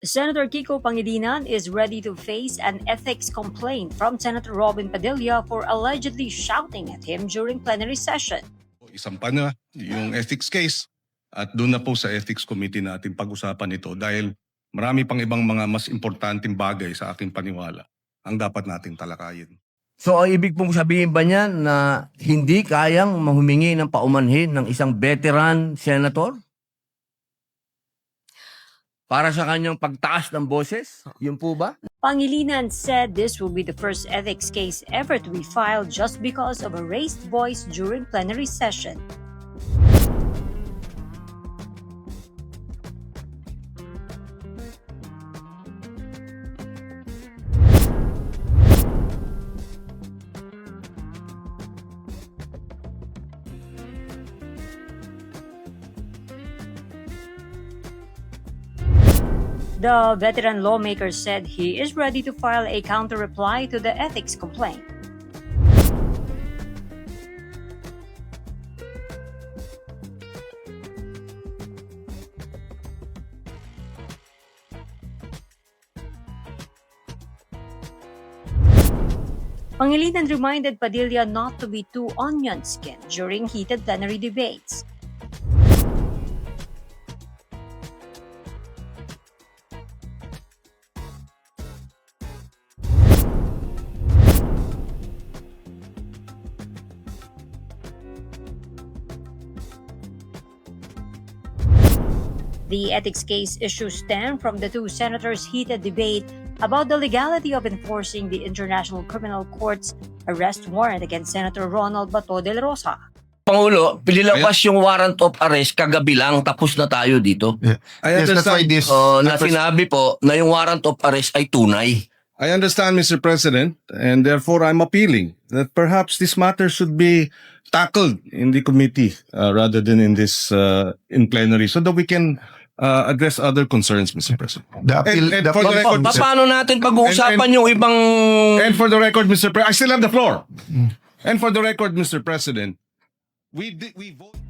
Senator Kiko Pangilinan is ready to face an ethics complaint from Senator Robin Padilla for allegedly shouting at him during plenary session. Isampa na yung ethics case at doon na po sa ethics committee natin pag-usapan ito dahil marami pang ibang mga mas importanteng bagay sa aking paniwala ang dapat natin talakayin. So, ang ibig pong sabihin ba niya na hindi kayang mahumingi ng paumanhin ng isang veteran senator? Para sa kanyang pagtaas ng boses? Yun po ba? Pangilinan said this will be the first ethics case ever to be filed just because of a raised voice during plenary session. The veteran lawmaker said he is ready to file a counter-reply to the ethics complaint. Pangilinan reminded Padilla not to be too onion-skinned during heated plenary debates. The ethics case issues stem from the two senators' heated debate about the legality of enforcing the International Criminal Court's arrest warrant against Senator Ronald Bato de la Rosa. Pangulo, pililapas yung warrant of arrest kagabi lang, tapos na tayo dito. I Yes, that's why this... Na sinabi po na yung warrant of arrest ay tunay. I understand, Mr. President, and therefore I'm appealing that perhaps this matter should be tackled in the committee rather than in this in plenary so that we can address other concerns, Mr. President. The appeal, And the for the appeal- record, Mr. Paano natin pag-uusapan yung ibang... And for the record, Mr. President, I still have the floor. And for the record, Mr. President, we vote.